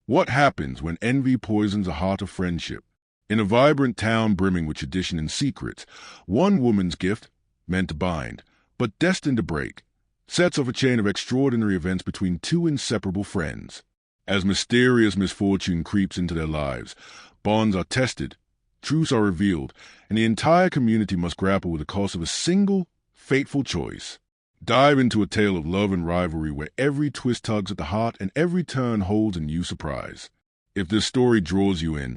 What happens when envy poisons a heart of friendship? In a vibrant town brimming with tradition and secrets, one woman's gift, meant to bind, but destined to break, sets off a chain of extraordinary events between two inseparable friends. As mysterious misfortune creeps into their lives, bonds are tested, truths are revealed, and the entire community must grapple with the cost of a single, fateful choice. Dive into a tale of love and rivalry where every twist tugs at the heart and every turn holds a new surprise. If this story draws you in,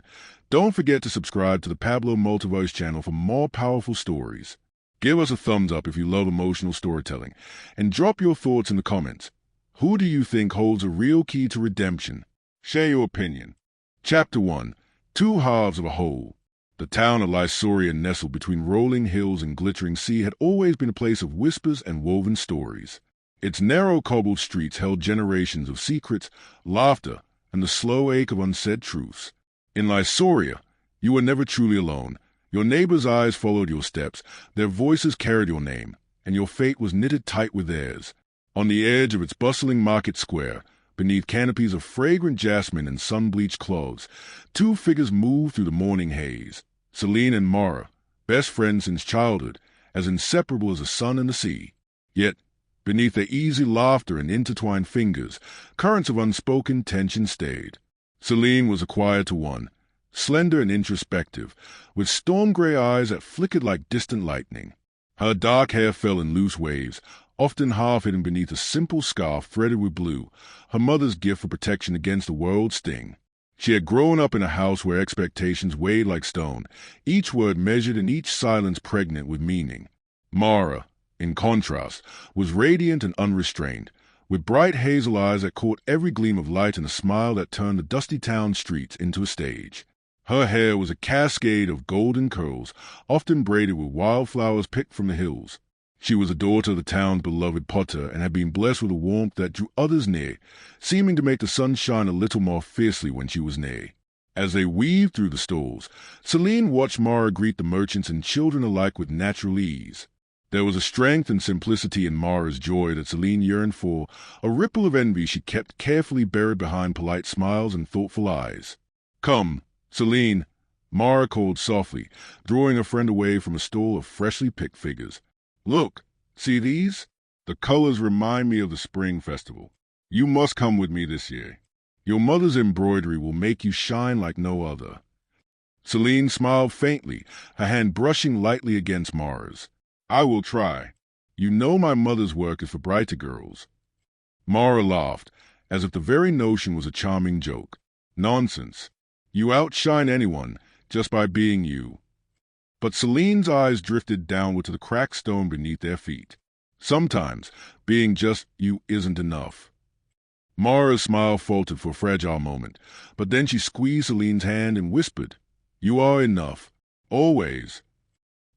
don't forget to subscribe to the Pablo Multiverse channel for more powerful stories. Give us a thumbs up if you love emotional storytelling, and drop your thoughts in the comments. Who do you think holds a real key to redemption? Share your opinion. Chapter 1. Two Halves of a Whole. The town of Lysoria, nestled between rolling hills and glittering sea, had always been a place of whispers and woven stories. Its narrow cobbled streets held generations of secrets, laughter, and the slow ache of unsaid truths. In Lysoria, you were never truly alone. Your neighbors' eyes followed your steps, their voices carried your name, and your fate was knitted tight with theirs. On the edge of its bustling market square, beneath canopies of fragrant jasmine and sun-bleached cloves, two figures moved through the morning haze. Celine and Mara, best friends since childhood, as inseparable as the sun and the sea. Yet, beneath their easy laughter and intertwined fingers, currents of unspoken tension stayed. Celine was a quieter one, slender and introspective, with storm-gray eyes that flickered like distant lightning. Her dark hair fell in loose waves, often half-hidden beneath a simple scarf threaded with blue, her mother's gift for protection against the world's sting. She had grown up in a house where expectations weighed like stone, each word measured and each silence pregnant with meaning. Mara, in contrast, was radiant and unrestrained, with bright hazel eyes that caught every gleam of light and a smile that turned the dusty town streets into a stage. Her hair was a cascade of golden curls, often braided with wildflowers picked from the hills. She was a daughter of the town's beloved potter and had been blessed with a warmth that drew others near, seeming to make the sun shine a little more fiercely when she was near. As they weaved through the stalls, Celine watched Mara greet the merchants and children alike with natural ease. There was a strength and simplicity in Mara's joy that Celine yearned for, a ripple of envy she kept carefully buried behind polite smiles and thoughtful eyes. "Come, Celine," Mara called softly, drawing her friend away from a stall of freshly picked figures. "Look, see these? The colors remind me of the spring festival. You must come with me this year. Your mother's embroidery will make you shine like no other." Celine smiled faintly, her hand brushing lightly against Mara's. "I will try. You know my mother's work is for brighter girls." Mara laughed, as if the very notion was a charming joke. "Nonsense. You outshine anyone just by being you." But Celine's eyes drifted downward to the cracked stone beneath their feet. Sometimes, being just you isn't enough. Mara's smile faltered for a fragile moment, but then she squeezed Celine's hand and whispered, "You are enough. Always."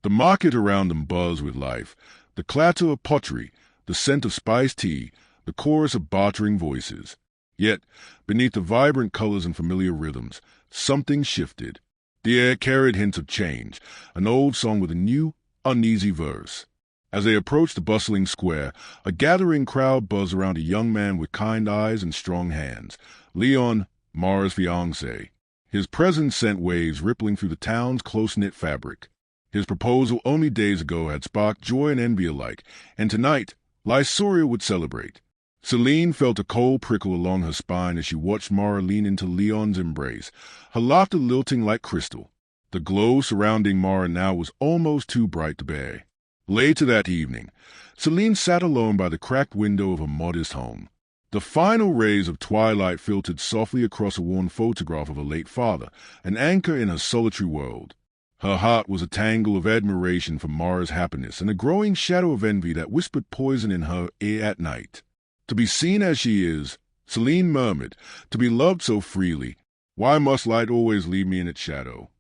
The market around them buzzed with life, the clatter of pottery, the scent of spiced tea, the chorus of bartering voices. Yet, beneath the vibrant colors and familiar rhythms, something shifted. The air carried hints of change, an old song with a new, uneasy verse. As they approached the bustling square, a gathering crowd buzzed around a young man with kind eyes and strong hands, Leon, Mara's fiancé. His presence sent waves rippling through the town's close-knit fabric. His proposal only days ago had sparked joy and envy alike, and tonight, Lysoria would celebrate. Celine felt a cold prickle along her spine as she watched Mara lean into Leon's embrace, her laughter lilting like crystal. The glow surrounding Mara now was almost too bright to bear. Later that evening, Celine sat alone by the cracked window of her modest home. The final rays of twilight filtered softly across a worn photograph of her late father, an anchor in her solitary world. Her heart was a tangle of admiration for Mara's happiness and a growing shadow of envy that whispered poison in her ear at night. To be seen as she is, Celine murmured, to be loved so freely, why must light always leave me in its shadow?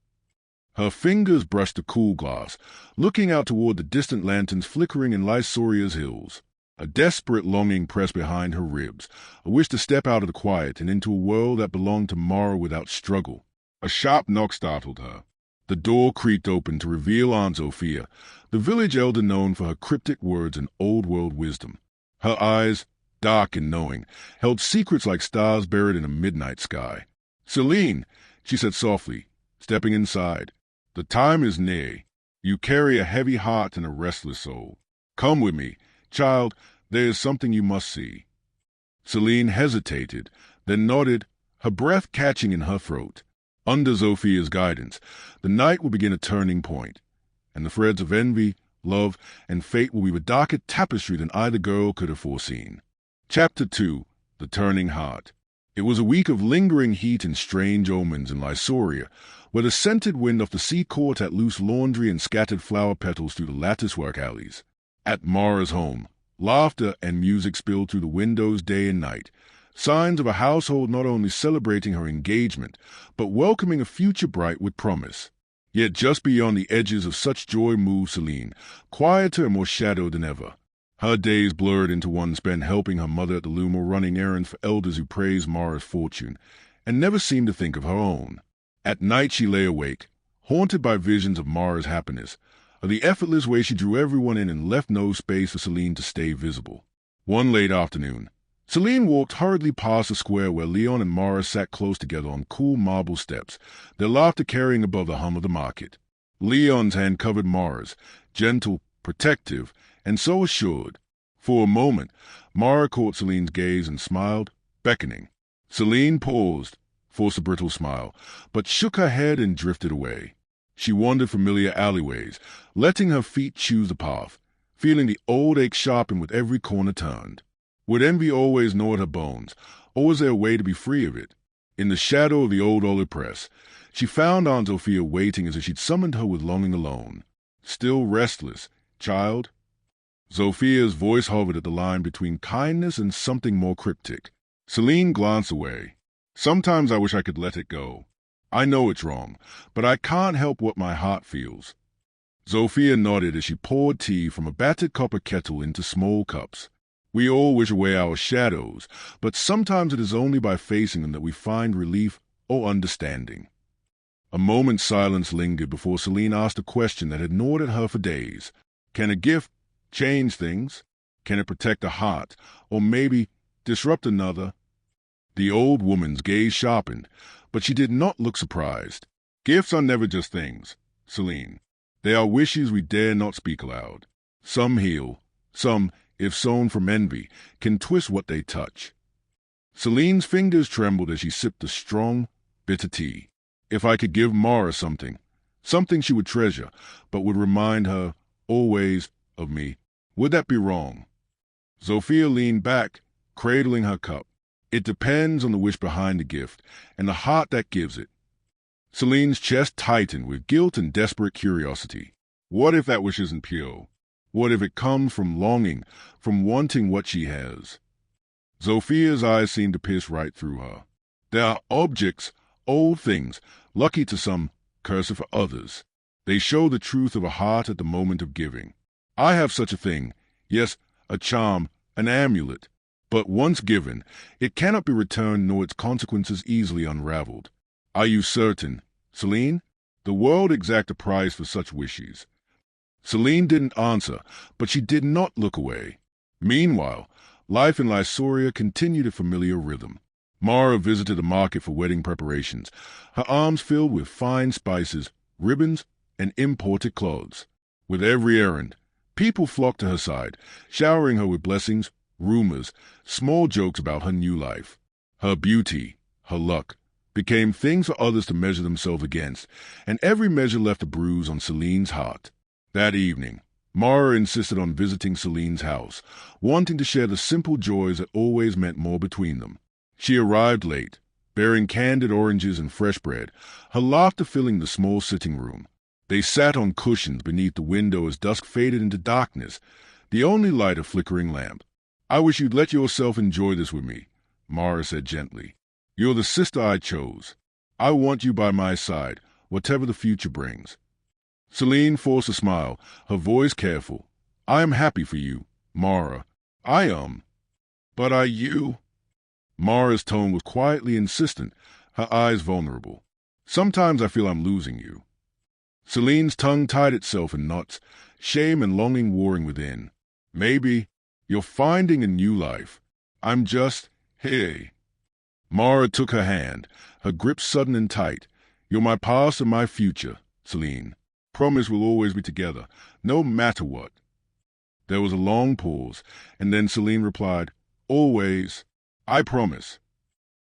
Her fingers brushed the cool glass, looking out toward the distant lanterns flickering in Lysoria's hills. A desperate longing pressed behind her ribs, a wish to step out of the quiet and into a world that belonged to Mara without struggle. A sharp knock startled her. The door creaked open to reveal Aunt Sophia, the village elder known for her cryptic words and old-world wisdom. Her eyes, dark and knowing, held secrets like stars buried in a midnight sky. "Celine," she said softly, stepping inside, "the time is near. You carry a heavy heart and a restless soul. Come with me, child, there is something you must see." Celine hesitated, then nodded, her breath catching in her throat. Under Zophia's guidance, the night will begin a turning point, and the threads of envy, love, and fate will weave a darker tapestry than either girl could have foreseen. Chapter 2. The Turning Heart. It was a week of lingering heat and strange omens in Lysoria, where the scented wind off the sea court had loose laundry and scattered flower petals through the latticework alleys. At Mara's home, laughter and music spilled through the windows day and night, signs of a household not only celebrating her engagement, but welcoming a future bright with promise. Yet just beyond the edges of such joy moved Celine, quieter and more shadowed than ever. Her days blurred into one spent helping her mother at the loom or running errands for elders who praised Mara's fortune, and never seemed to think of her own. At night she lay awake, haunted by visions of Mara's happiness, of the effortless way she drew everyone in and left no space for Celine to stay visible. One late afternoon, Celine walked hurriedly past the square where Leon and Mara sat close together on cool marble steps, their laughter carrying above the hum of the market. Leon's hand covered Mara's, gentle, protective, and so assured. For a moment, Mara caught Celine's gaze and smiled, beckoning. Celine paused, forced a brittle smile, but shook her head and drifted away. She wandered familiar alleyways, letting her feet choose the path, feeling the old ache sharpen with every corner turned. Would envy always gnaw at her bones, or was there a way to be free of it? In the shadow of the old olive press, she found Aunt Sophia waiting as if she'd summoned her with longing alone. "Still restless, child?" Sophia's voice hovered at the line between kindness and something more cryptic. Celine glanced away. "Sometimes I wish I could let it go. I know it's wrong, but I can't help what my heart feels." Sophia nodded as she poured tea from a battered copper kettle into small cups. "We all wish away our shadows, but sometimes it is only by facing them that we find relief or understanding." A moment's silence lingered before Celine asked a question that had gnawed at her for days. Can a gift change things? Can it protect a heart, or maybe disrupt another? The old woman's gaze sharpened, but she did not look surprised. "Gifts are never just things, Celine. They are wishes we dare not speak aloud. Some heal, some, if sown from envy, can twist what they touch." Celine's fingers trembled as she sipped the strong, bitter tea. If I could give Mara something she would treasure, but would remind her, always, of me, would that be wrong? Sophia leaned back, cradling her cup. "It depends on the wish behind the gift, and the heart that gives it." Celine's chest tightened with guilt and desperate curiosity. What if that wish isn't pure? What if it comes from longing, from wanting what she has? Sophia's eyes seemed to pierce right through her. "There are objects, old things, lucky to some, cursed for others. They show the truth of a heart at the moment of giving. I have such a thing, yes, a charm, an amulet. But once given, it cannot be returned nor its consequences easily unraveled. Are you certain, Celine? The world exact a price for such wishes." Celine didn't answer, but she did not look away. Meanwhile, life in Lysoria continued a familiar rhythm. Mara visited the market for wedding preparations, her arms filled with fine spices, ribbons, and imported clothes. With every errand, people flocked to her side, showering her with blessings, rumors, small jokes about her new life. Her beauty, her luck, became things for others to measure themselves against, and every measure left a bruise on Celine's heart. That evening, Mara insisted on visiting Celine's house, wanting to share the simple joys that always meant more between them. She arrived late, bearing candied oranges and fresh bread, her laughter filling the small sitting room. They sat on cushions beneath the window as dusk faded into darkness, the only light a flickering lamp. "I wish you'd let yourself enjoy this with me," Mara said gently. "You're the sister I chose. I want you by my side, whatever the future brings." Celine forced a smile, her voice careful. "I am happy for you, Mara. I am. But are you?" Mara's tone was quietly insistent, her eyes vulnerable. "Sometimes I feel I'm losing you." Celine's tongue tied itself in knots, shame and longing warring within. "Maybe you're finding a new life. I'm just, hey. Mara took her hand, her grip sudden and tight. You're my past and my future, Celine. Promise we'll always be together, no matter what. There was a long pause, and then Celine replied, Always. I promise.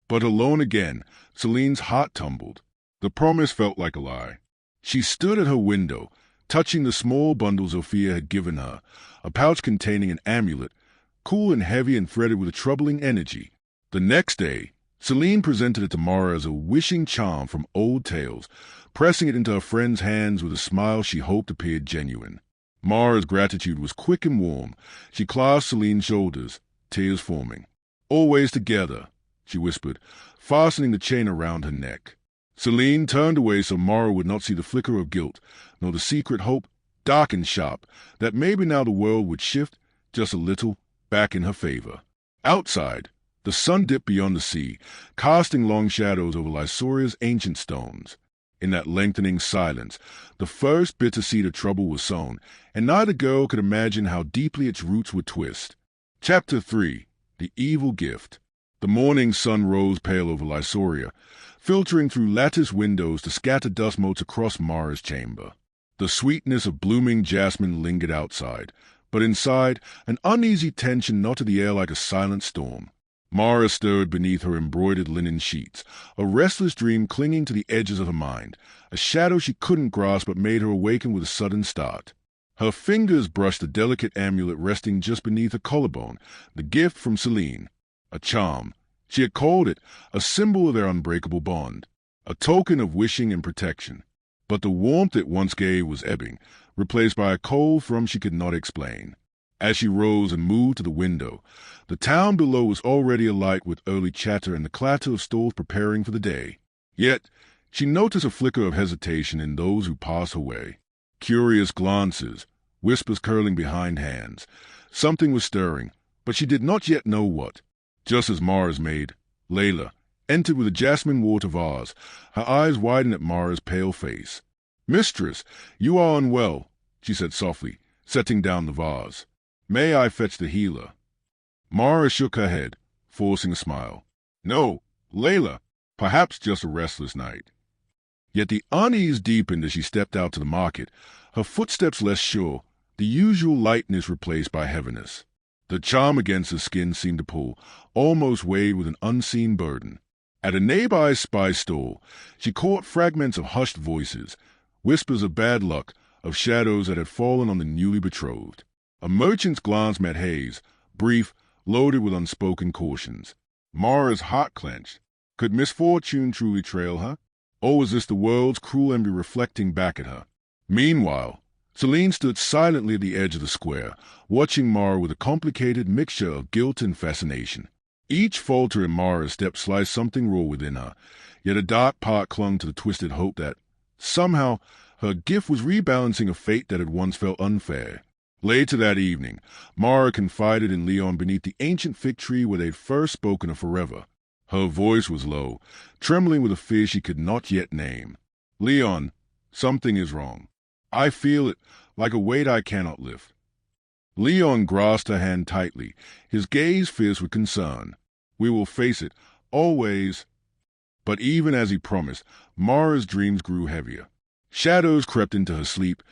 But alone again, Celine's heart tumbled. The promise felt like a lie. She stood at her window, touching the small bundle Zofia had given her, a pouch containing an amulet, cool and heavy and threaded with a troubling energy. The next day, Celine presented it to Mara as a wishing charm from old tales, pressing it into her friend's hands with a smile she hoped appeared genuine. Mara's gratitude was quick and warm. She clasped Celine's shoulders, tears forming. Always together, she whispered, fastening the chain around her neck. Celine turned away so Mara would not see the flicker of guilt, nor the secret hope, dark and sharp, that maybe now the world would shift, just a little, back in her favor. Outside, the sun dipped beyond the sea, casting long shadows over Lysoria's ancient stones. In that lengthening silence, the first bitter seed of trouble was sown, and neither girl could imagine how deeply its roots would twist. Chapter 3. The Evil Gift. The morning sun rose pale over Lysoria, filtering through lattice windows to scatter dust motes across Mara's chamber. The sweetness of blooming jasmine lingered outside, but inside, an uneasy tension knotted the air like a silent storm. Mara stirred beneath her embroidered linen sheets, a restless dream clinging to the edges of her mind, a shadow she couldn't grasp but made her awaken with a sudden start. Her fingers brushed the delicate amulet resting just beneath her collarbone, the gift from Celine. A charm. She had called it a symbol of their unbreakable bond, a token of wishing and protection. But the warmth it once gave was ebbing, replaced by a cold from she could not explain. As she rose and moved to the window, the town below was already alight with early chatter and the clatter of stalls preparing for the day. Yet she noticed a flicker of hesitation in those who passed her way. Curious glances, whispers curling behind hands. Something was stirring, but she did not yet know what. Just as Mara's maid, Layla, entered with a jasmine water vase, her eyes widened at Mara's pale face. "Mistress, you are unwell," she said softly, setting down the vase. "May I fetch the healer?" Mara shook her head, forcing a smile. "No, Layla, perhaps just a restless night." Yet the unease deepened as she stepped out to the market, her footsteps less sure, the usual lightness replaced by heaviness. The charm against her skin seemed to pull, almost weighed with an unseen burden. At a nearby spice stall, she caught fragments of hushed voices, whispers of bad luck, of shadows that had fallen on the newly betrothed. A merchant's glance met Hayes, brief, loaded with unspoken cautions. Mara's heart clenched. Could misfortune truly trail her? Or was this the world's cruel envy reflecting back at her? Meanwhile, Celine stood silently at the edge of the square, watching Mara with a complicated mixture of guilt and fascination. Each falter in Mara's step sliced something raw within her, yet a dark part clung to the twisted hope that, somehow, her gift was rebalancing a fate that had once felt unfair. Later that evening, Mara confided in Leon beneath the ancient fig tree where they had first spoken of forever. Her voice was low, trembling with a fear she could not yet name. "Leon, something is wrong. I feel it, like a weight I cannot lift." Leon grasped her hand tightly, his gaze fierce with concern. "We will face it, always." But even as he promised, Mara's dreams grew heavier. Shadows crept into her sleep,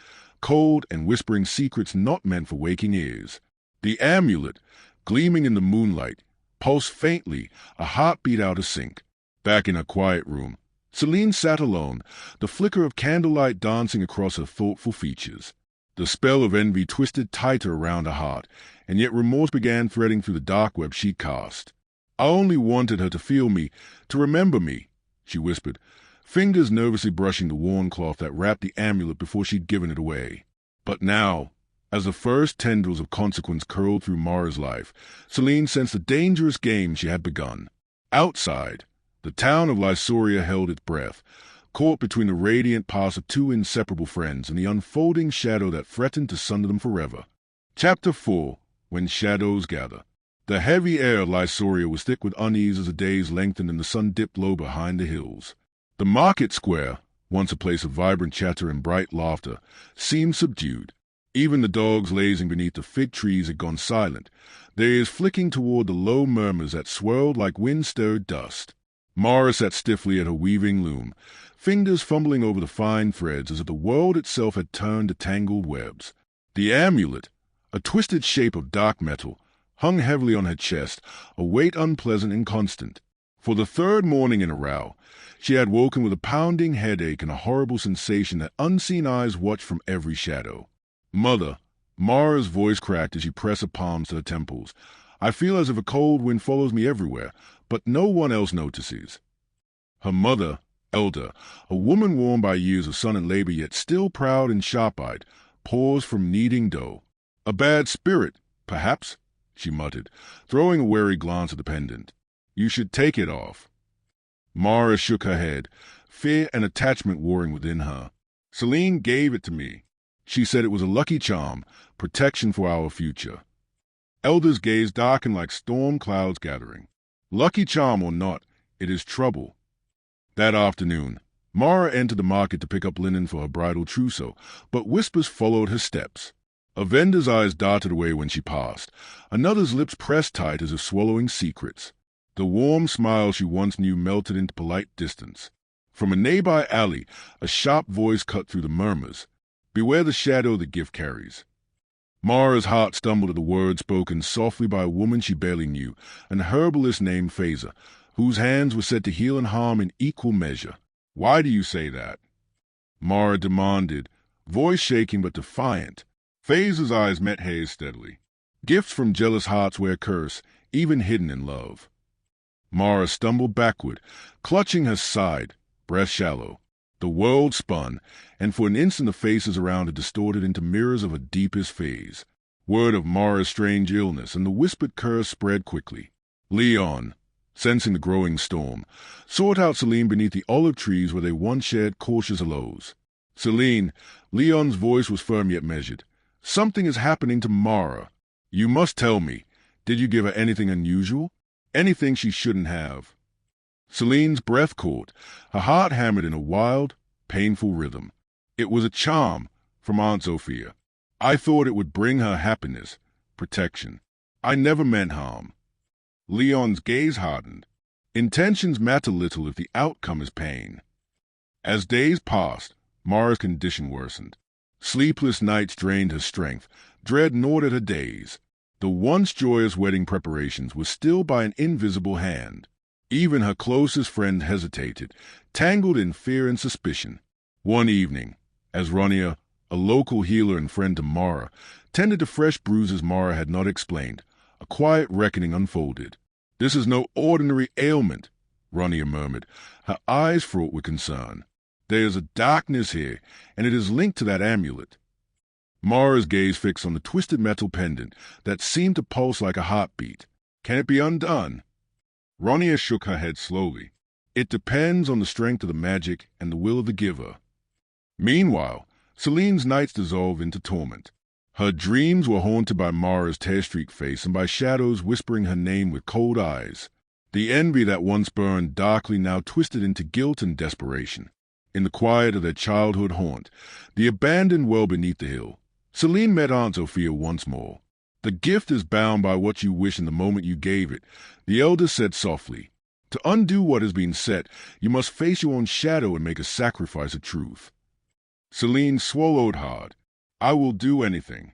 cold and whispering secrets not meant for waking ears. The amulet, gleaming in the moonlight, pulsed faintly, a heartbeat out of sync. Back in her quiet room, Celine sat alone, the flicker of candlelight dancing across her thoughtful features. The spell of envy twisted tighter around her heart, and yet remorse began threading through the dark web she cast. "I only wanted her to feel me, to remember me," she whispered, fingers nervously brushing the worn cloth that wrapped the amulet before she'd given it away. But now, as the first tendrils of consequence curled through Mara's life, Celine sensed the dangerous game she had begun. Outside, the town of Lysoria held its breath, caught between the radiant past of two inseparable friends and the unfolding shadow that threatened to sunder them forever. Chapter 4. When Shadows Gather. The heavy air of Lysoria was thick with unease as the days lengthened and the sun dipped low behind the hills. The market square, once a place of vibrant chatter and bright laughter, seemed subdued. Even the dogs lazing beneath the fig trees had gone silent, their ears flicking toward the low murmurs that swirled like wind-stirred dust. Mara sat stiffly at her weaving loom, fingers fumbling over the fine threads as if the world itself had turned to tangled webs. The amulet, a twisted shape of dark metal, hung heavily on her chest, a weight unpleasant and constant. For the third morning in a row, she had woken with a pounding headache and a horrible sensation that unseen eyes watched from every shadow. "Mother," Mara's voice cracked as she pressed her palms to her temples. "I feel as if a cold wind follows me everywhere, but no one else notices." Her mother, Elder, a woman worn by years of sun and labor yet still proud and sharp-eyed, paused from kneading dough. "A bad spirit, perhaps," she muttered, throwing a wary glance at the pendant. "You should take it off." Mara shook her head, fear and attachment warring within her. "Celine gave it to me. She said it was a lucky charm, protection for our future." Elder's gaze darkened like storm clouds gathering. "Lucky charm or not, it is trouble." That afternoon, Mara entered the market to pick up linen for her bridal trousseau, but whispers followed her steps. A vendor's eyes darted away when she passed, another's lips pressed tight as if swallowing secrets. The warm smile she once knew melted into polite distance. From a nearby alley, a sharp voice cut through the murmurs. "Beware the shadow the gift carries." Mara's heart stumbled at the words spoken softly by a woman she barely knew, an herbalist named Phaser, whose hands were said to heal and harm in equal measure. "Why do you say that?" Mara demanded, voice shaking but defiant. Phaser's eyes met hers steadily. "Gifts from jealous hearts wear curse, even hidden in love." Mara stumbled backward, clutching her side, breath shallow. The world spun, and for an instant the faces around her distorted into mirrors of her deepest phase. Word of Mara's strange illness and the whispered curse spread quickly. Leon, sensing the growing storm, sought out Celine beneath the olive trees where they once shared cautious hellos. "Celine," Leon's voice was firm yet measured, "something is happening to Mara. You must tell me. Did you give her anything unusual? Anything she shouldn't have?" Celine's breath caught, her heart hammered in a wild, painful rhythm. "It was a charm from Aunt Sophia. I thought it would bring her happiness, protection. I never meant harm." Leon's gaze hardened. Intentions matter little if the outcome is pain. As days passed, Mara's condition worsened. Sleepless nights drained her strength, dread gnawed at her days. The once joyous wedding preparations were stilled by an invisible hand. Even her closest friend hesitated, tangled in fear and suspicion. One evening, as Rania, a local healer and friend to Mara, tended to fresh bruises Mara had not explained, a quiet reckoning unfolded. "This is no ordinary ailment," Rania murmured, her eyes fraught with concern. "There is a darkness here, and it is linked to that amulet." Mara's gaze fixed on the twisted metal pendant that seemed to pulse like a heartbeat. "Can it be undone?" Rania shook her head slowly. "It depends on the strength of the magic and the will of the giver." Meanwhile, Celine's nights dissolved into torment. Her dreams were haunted by Mara's tear-streaked face and by shadows whispering her name with cold eyes. The envy that once burned darkly now twisted into guilt and desperation. In the quiet of their childhood haunt, the abandoned well beneath the hill, Celine met Aunt Sophia once more. "The gift is bound by what you wish in the moment you gave it," the elder said softly. "To undo what has been set, you must face your own shadow and make a sacrifice of truth." Celine swallowed hard. "I will do anything."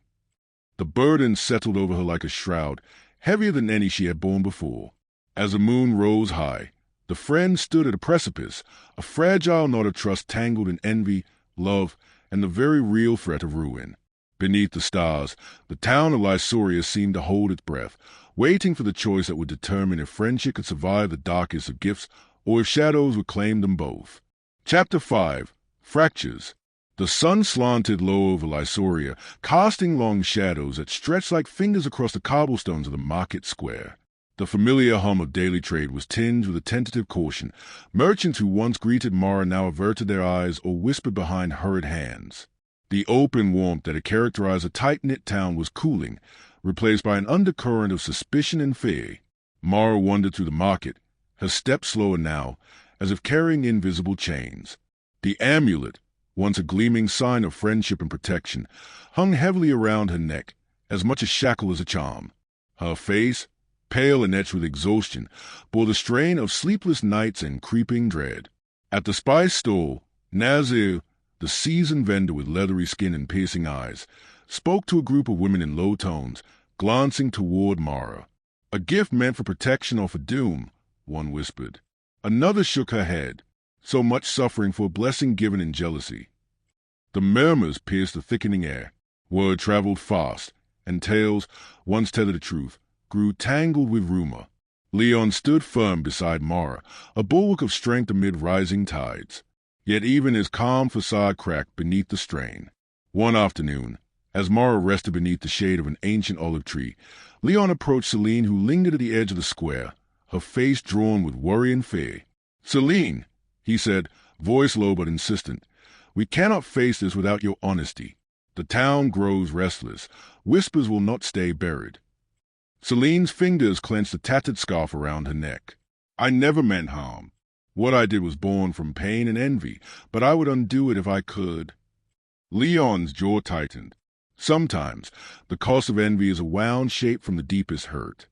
The burden settled over her like a shroud, heavier than any she had borne before. As the moon rose high, the friend stood at a precipice, a fragile knot of trust tangled in envy, love, and the very real threat of ruin. Beneath the stars, the town of Lysoria seemed to hold its breath, waiting for the choice that would determine if friendship could survive the darkest of gifts or if shadows would claim them both. Chapter 5. Fractures. The sun slanted low over Lysoria, casting long shadows that stretched like fingers across the cobblestones of the market square. The familiar hum of daily trade was tinged with a tentative caution. Merchants who once greeted Mara now averted their eyes or whispered behind hurried hands. The open warmth that had characterized a tight-knit town was cooling, replaced by an undercurrent of suspicion and fear. Mara wandered through the market, her steps slower now, as if carrying invisible chains. The amulet, once a gleaming sign of friendship and protection, hung heavily around her neck, as much a shackle as a charm. Her face, pale and etched with exhaustion, bore the strain of sleepless nights and creeping dread. At the spice stall, Nazir, the seasoned vendor with leathery skin and piercing eyes, spoke to a group of women in low tones, glancing toward Mara. "A gift meant for protection or for doom," one whispered. Another shook her head. "So much suffering for a blessing given in jealousy." The murmurs pierced the thickening air. Word traveled fast, and tales, once tethered to truth, grew tangled with rumor. Leon stood firm beside Mara, a bulwark of strength amid rising tides. Yet even his calm facade cracked beneath the strain. One afternoon, as Mara rested beneath the shade of an ancient olive tree, Leon approached Celine, who lingered at the edge of the square, her face drawn with worry and fear. "Celine," he said, voice low but insistent, "we cannot face this without your honesty. The town grows restless. Whispers will not stay buried." Celine's fingers clenched a tattered scarf around her neck. "I never meant harm. What I did was born from pain and envy, but I would undo it if I could." Leon's jaw tightened. Sometimes the cost of envy is a wound shaped from the deepest hurt.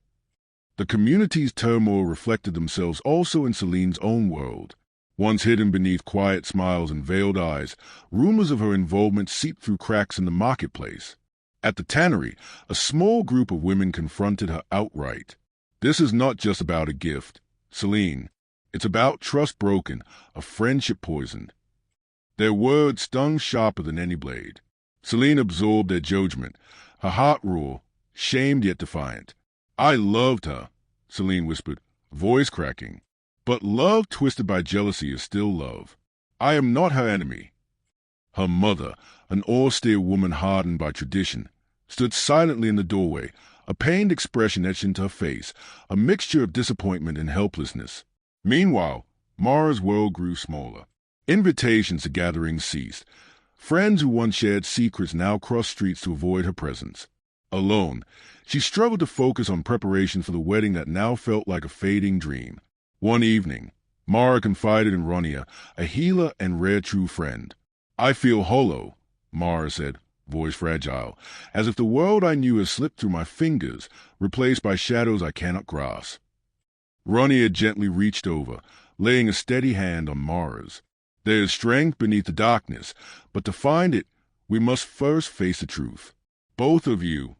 The community's turmoil reflected themselves also in Celine's own world. Once hidden beneath quiet smiles and veiled eyes, rumors of her involvement seeped through cracks in the marketplace. At the tannery, a small group of women confronted her outright. "This is not just about a gift, Celine. It's about trust broken, a friendship poisoned." Their words stung sharper than any blade. Celine absorbed their judgment, her heart raw, shamed yet defiant. "I loved her," Celine whispered, voice cracking. "But love twisted by jealousy is still love. I am not her enemy." Her mother, an austere woman hardened by tradition, stood silently in the doorway, a pained expression etched into her face, a mixture of disappointment and helplessness. Meanwhile, Mara's world grew smaller. Invitations to gatherings ceased. Friends who once shared secrets now crossed streets to avoid her presence. Alone, she struggled to focus on preparation for the wedding that now felt like a fading dream. One evening, Mara confided in Ronia, a healer and rare true friend. "I feel hollow," Mara said, voice fragile, "as if the world I knew has slipped through my fingers, replaced by shadows I cannot grasp." Ronia gently reached over, laying a steady hand on Mara's. "There is strength beneath the darkness, but to find it, we must first face the truth. Both of you."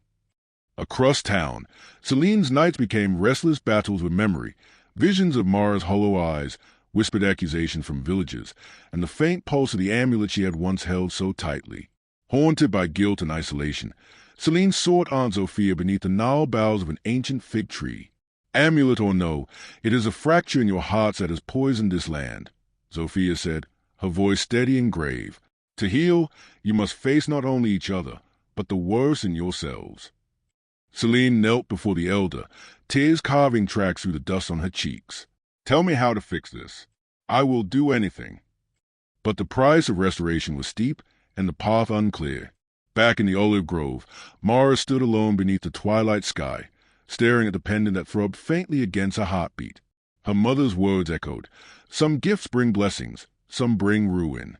Across town, Celine's nights became restless battles with memory, visions of Mara's hollow eyes, whispered accusations from villagers, and the faint pulse of the amulet she had once held so tightly. Haunted by guilt and isolation, Celine sought Aunt Sophia beneath the gnarled boughs of an ancient fig tree. "Amulet or no, it is a fracture in your hearts that has poisoned this land," Sophia said, her voice steady and grave. "To heal, you must face not only each other, but the worst in yourselves." Celine knelt before the elder, tears carving tracks through the dust on her cheeks. "Tell me how to fix this. I will do anything." But the price of restoration was steep and the path unclear. Back in the olive grove, Mara stood alone beneath the twilight sky, staring at the pendant that throbbed faintly against her heartbeat. Her mother's words echoed, "Some gifts bring blessings, some bring ruin."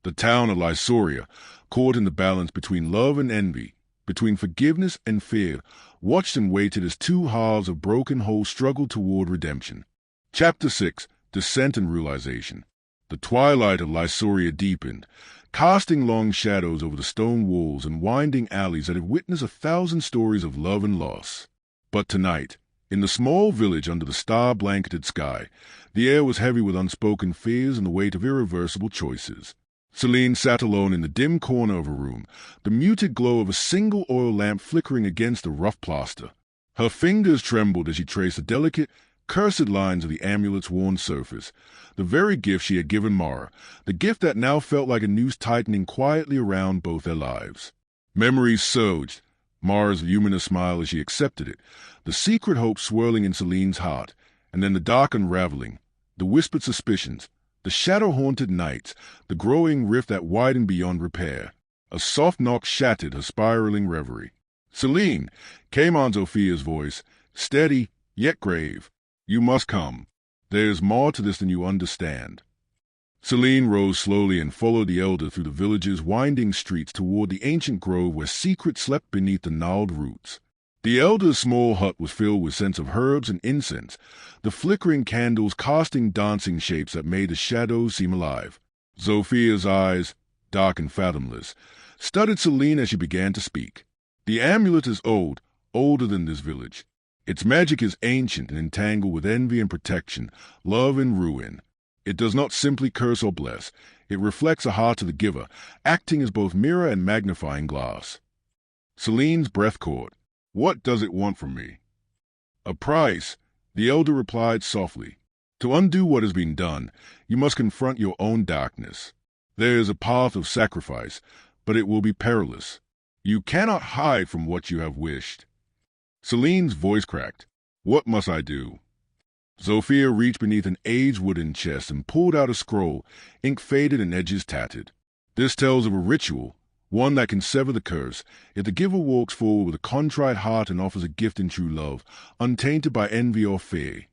The town of Lysoria, caught in the balance between love and envy, between forgiveness and fear, watched and waited as two halves of broken wholes struggled toward redemption. Chapter 6. Descent and Realization. The twilight of Lysoria deepened, casting long shadows over the stone walls and winding alleys that had witnessed 1,000 stories of love and loss. But tonight, in the small village under the star-blanketed sky, the air was heavy with unspoken fears and the weight of irreversible choices. Celine sat alone in the dim corner of her room, the muted glow of a single oil lamp flickering against the rough plaster. Her fingers trembled as she traced the delicate, cursed lines of the amulet's worn surface, the very gift she had given Mara, the gift that now felt like a noose tightening quietly around both their lives. Memories surged, Mara's luminous smile as she accepted it, the secret hope swirling in Celine's heart, and then the dark unraveling, the whispered suspicions, the shadow-haunted nights, the growing rift that widened beyond repair. A soft knock shattered her spiraling reverie. "Celine," came Aunt Sophia's voice, steady yet grave. "You must come. There is more to this than you understand." Celine rose slowly and followed the elder through the village's winding streets toward the ancient grove where secrets slept beneath the gnarled roots. The elder's small hut was filled with scents of herbs and incense, the flickering candles casting dancing shapes that made the shadows seem alive. Zophia's eyes, dark and fathomless, studied Celine as she began to speak. The amulet is old, older than this village. Its magic is ancient and entangled with envy and protection, love and ruin. It does not simply curse or bless. It reflects the heart of the giver, acting as both mirror and magnifying glass. Celine's breath caught. What does it want from me? A price, the elder replied softly. To undo what has been done, you must confront your own darkness. There is a path of sacrifice, but it will be perilous. You cannot hide from what you have wished. Celine's voice cracked. What must I do? Sophia reached beneath an aged wooden chest and pulled out a scroll, ink faded and edges tattered. This tells of a ritual, one that can sever the curse, if the giver walks forward with a contrite heart and offers a gift in true love, untainted by envy or fear.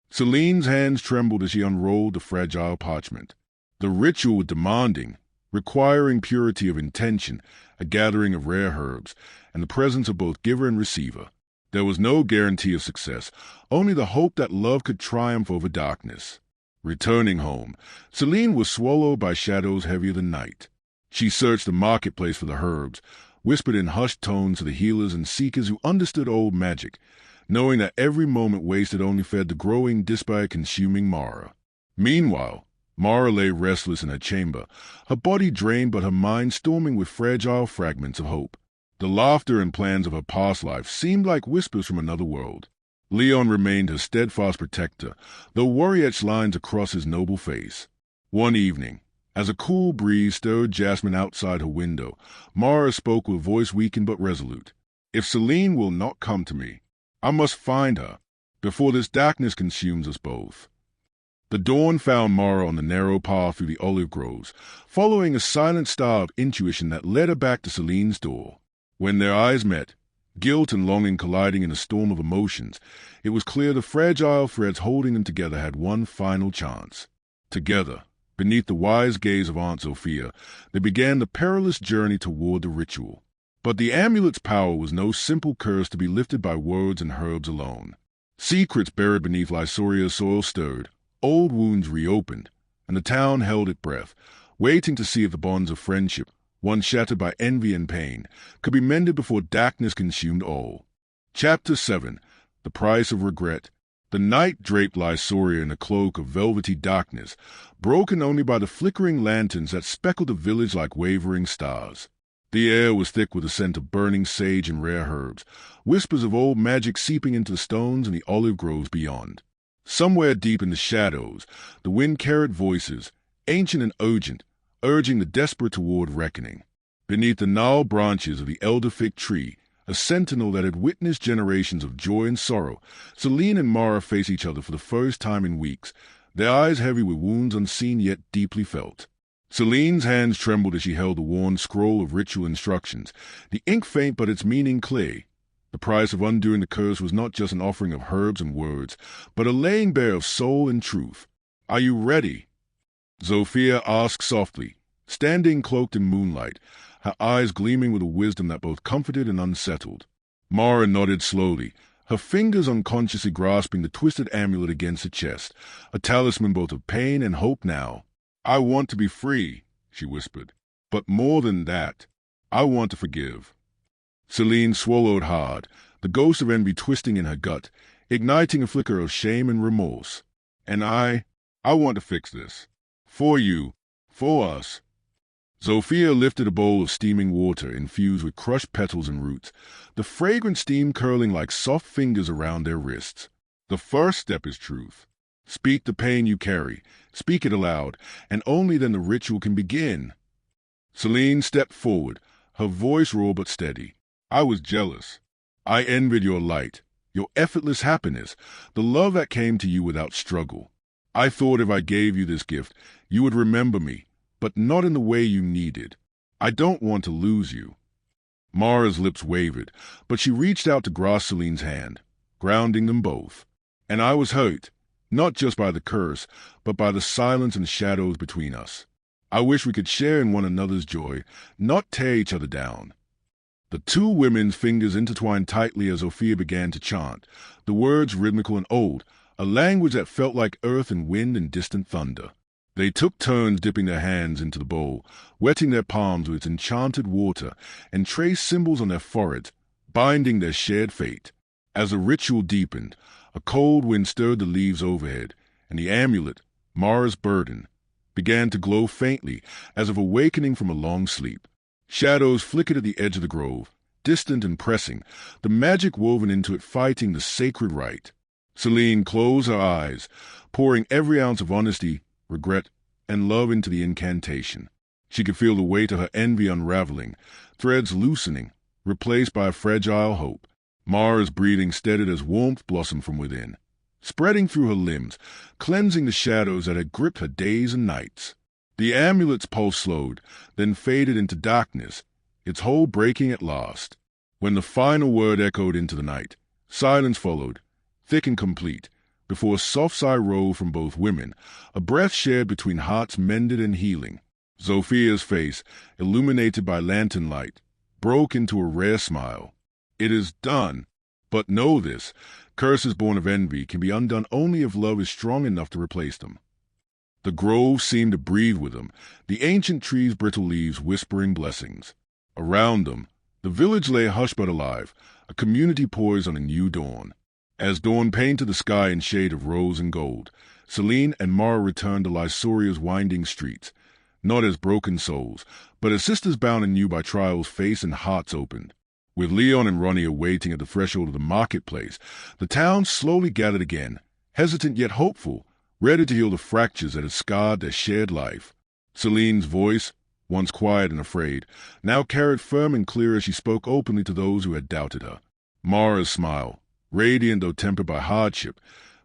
Celine's hands trembled as she unrolled the fragile parchment. The ritual was demanding, requiring purity of intention, a gathering of rare herbs, and the presence of both giver and receiver. There was no guarantee of success, only the hope that love could triumph over darkness. Returning home, Celine was swallowed by shadows heavier than night. She searched the marketplace for the herbs, whispered in hushed tones to the healers and seekers who understood old magic, knowing that every moment wasted only fed the growing despair-consuming Mara. Meanwhile, Mara lay restless in her chamber, her body drained but her mind storming with fragile fragments of hope. The laughter and plans of her past life seemed like whispers from another world. Leon remained her steadfast protector, though worry-etched lines across his noble face. One evening, as a cool breeze stirred jasmine outside her window, Mara spoke with voice weakened but resolute. If Celine will not come to me, I must find her, before this darkness consumes us both. The dawn found Mara on the narrow path through the olive groves, following a silent star of intuition that led her back to Celine's door. When their eyes met, guilt and longing colliding in a storm of emotions, it was clear the fragile threads holding them together had one final chance. Together, beneath the wise gaze of Aunt Sophia, they began the perilous journey toward the ritual. But the amulet's power was no simple curse to be lifted by words and herbs alone. Secrets buried beneath Lysoria's soil stirred, old wounds reopened, and the town held its breath, waiting to see if the bonds of friendship, once shattered by envy and pain, could be mended before darkness consumed all. Chapter 7. The Price of Regret. The night draped Lysoria in a cloak of velvety darkness, broken only by the flickering lanterns that speckled the village like wavering stars. The air was thick with the scent of burning sage and rare herbs, whispers of old magic seeping into the stones and the olive groves beyond. Somewhere deep in the shadows, the wind carried voices, ancient and urgent, urging the desperate toward reckoning. Beneath the gnarled branches of the elder fig tree, a sentinel that had witnessed generations of joy and sorrow, Celine and Mara faced each other for the first time in weeks, their eyes heavy with wounds unseen yet deeply felt. Celine's hands trembled as she held the worn scroll of ritual instructions, the ink faint but its meaning clear. The price of undoing the curse was not just an offering of herbs and words, but a laying bare of soul and truth. "Are you ready?" Sophia asked softly, standing cloaked in moonlight, her eyes gleaming with a wisdom that both comforted and unsettled. Mara nodded slowly, her fingers unconsciously grasping the twisted amulet against her chest, a talisman both of pain and hope now. "I want to be free," she whispered. "But more than that, I want to forgive." Celine swallowed hard, the ghost of envy twisting in her gut, igniting a flicker of shame and remorse. "And I want to fix this. For you, for us." Sophia lifted a bowl of steaming water infused with crushed petals and roots, the fragrant steam curling like soft fingers around their wrists. "The first step is truth. Speak the pain you carry, speak it aloud, and only then the ritual can begin." Celine stepped forward, her voice raw but steady. "I was jealous. I envied your light, your effortless happiness, the love that came to you without struggle. I thought if I gave you this gift, you would remember me, but not in the way you needed. I don't want to lose you." Mara's lips wavered, but she reached out to grasp Celine's hand, grounding them both. "And I was hurt. not just by the curse, but by the silence and shadows between us. I wish we could share in one another's joy, not tear each other down." The two women's fingers intertwined tightly as Sophia began to chant, the words rhythmical and old, a language that felt like earth and wind and distant thunder. They took turns dipping their hands into the bowl, wetting their palms with its enchanted water, and traced symbols on their foreheads, binding their shared fate. As the ritual deepened, a cold wind stirred the leaves overhead, and the amulet, Mara's burden, began to glow faintly, as if awakening from a long sleep. Shadows flickered at the edge of the grove, distant and pressing, the magic woven into it fighting the sacred rite. Celine closed her eyes, pouring every ounce of honesty, regret, and love into the incantation. She could feel the weight of her envy unraveling, threads loosening, replaced by a fragile hope. Mara's breathing steadied as warmth blossomed from within, spreading through her limbs, cleansing the shadows that had gripped her days and nights. The amulet's pulse slowed, then faded into darkness, its hold breaking at last. When the final word echoed into the night, silence followed, thick and complete, before a soft sigh rose from both women, a breath shared between hearts mended and healing. Sophia's face, illuminated by lantern light, broke into a rare smile. "It is done. But know this, curses born of envy can be undone only if love is strong enough to replace them." The grove seemed to breathe with them, the ancient trees' brittle leaves whispering blessings. Around them, the village lay hushed but alive, a community poised on a new dawn. As dawn painted the sky in shade of rose and gold, Celine and Mara returned to Lysoria's winding streets, not as broken souls, but as sisters bound anew by trials faced and hearts opened. With Leon and Ronnie awaiting at the threshold of the marketplace, the town slowly gathered again, hesitant yet hopeful, ready to heal the fractures that had scarred their shared life. Celine's voice, once quiet and afraid, now carried firm and clear as she spoke openly to those who had doubted her. Mara's smile, radiant though tempered by hardship,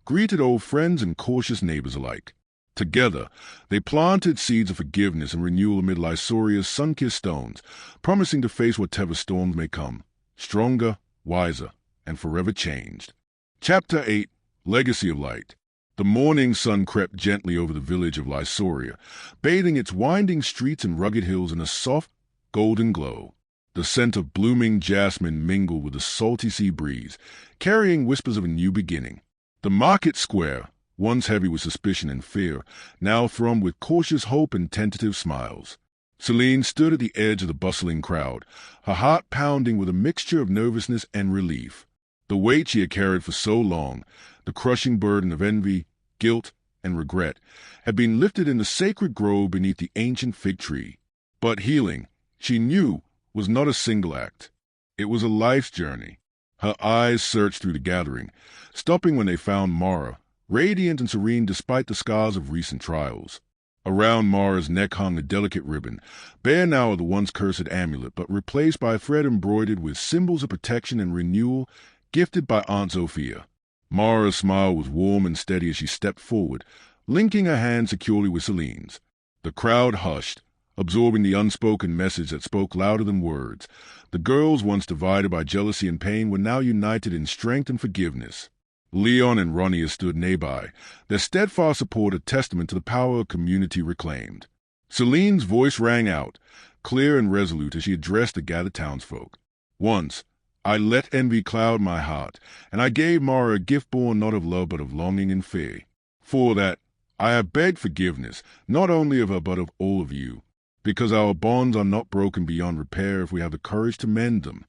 greeted old friends and cautious neighbors alike. Together, they planted seeds of forgiveness and renewal amid Lysoria's sun-kissed stones, promising to face whatever storms may come, stronger, wiser, and forever changed. Chapter 8, Legacy of Light. The morning sun crept gently over the village of Lysoria, bathing its winding streets and rugged hills in a soft, golden glow. The scent of blooming jasmine mingled with the salty sea breeze, carrying whispers of a new beginning. The market square, once heavy with suspicion and fear, now thrummed with cautious hope and tentative smiles. Celine stood at the edge of the bustling crowd, her heart pounding with a mixture of nervousness and relief. The weight she had carried for so long, the crushing burden of envy, guilt, and regret, had been lifted in the sacred grove beneath the ancient fig tree. But healing, she knew, was not a single act. It was a life's journey. Her eyes searched through the gathering, stopping when they found Mara, radiant and serene despite the scars of recent trials. Around Mara's neck hung a delicate ribbon, bare now of the once cursed amulet, but replaced by a thread embroidered with symbols of protection and renewal gifted by Aunt Sophia. Mara's smile was warm and steady as she stepped forward, linking her hand securely with Celine's. The crowd hushed, absorbing the unspoken message that spoke louder than words. The girls, once divided by jealousy and pain, were now united in strength and forgiveness. Leon and Ronnie stood nearby, their steadfast support a testament to the power of community reclaimed. Celine's voice rang out, clear and resolute as she addressed the gathered townsfolk. "Once, I let envy cloud my heart, and I gave Mara a gift born not of love but of longing and fear. For that, I have begged forgiveness, not only of her but of all of you, because our bonds are not broken beyond repair if we have the courage to mend them."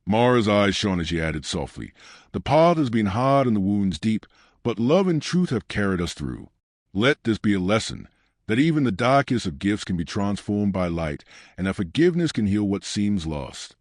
Mara's eyes shone as she added softly, "The path has been hard and the wounds deep, but love and truth have carried us through. Let this be a lesson, that even the darkest of gifts can be transformed by light, and that forgiveness can heal what seems lost."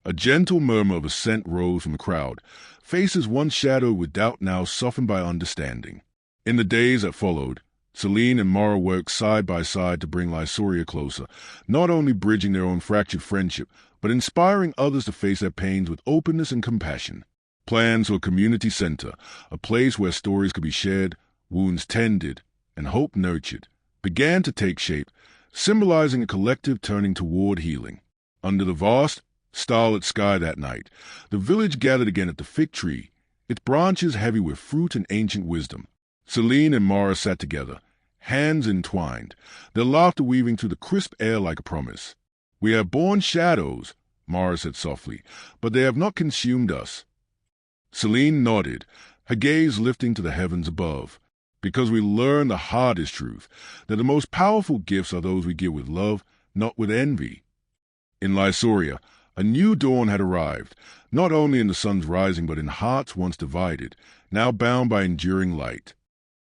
A gentle murmur of assent rose from the crowd, faces once shadowed with doubt now softened by understanding. In the days that followed, Celine and Mara worked side by side to bring Lysoria closer, not only bridging their own fractured friendship, but inspiring others to face their pains with openness and compassion. Plans for a community center, a place where stories could be shared, wounds tended, and hope nurtured, began to take shape, symbolizing a collective turning toward healing. Under the vast, starlit sky that night, the village gathered again at the fig tree, its branches heavy with fruit and ancient wisdom. Celine and Mara sat together, hands entwined, their laughter weaving through the crisp air like a promise. "We have borne shadows," Mara said softly, "but they have not consumed us." Celine nodded, her gaze lifting to the heavens above, because we learn the hardest truth, that the most powerful gifts are those we give with love, not with envy. In Lysoria, a new dawn had arrived, not only in the sun's rising but in hearts once divided, now bound by enduring light.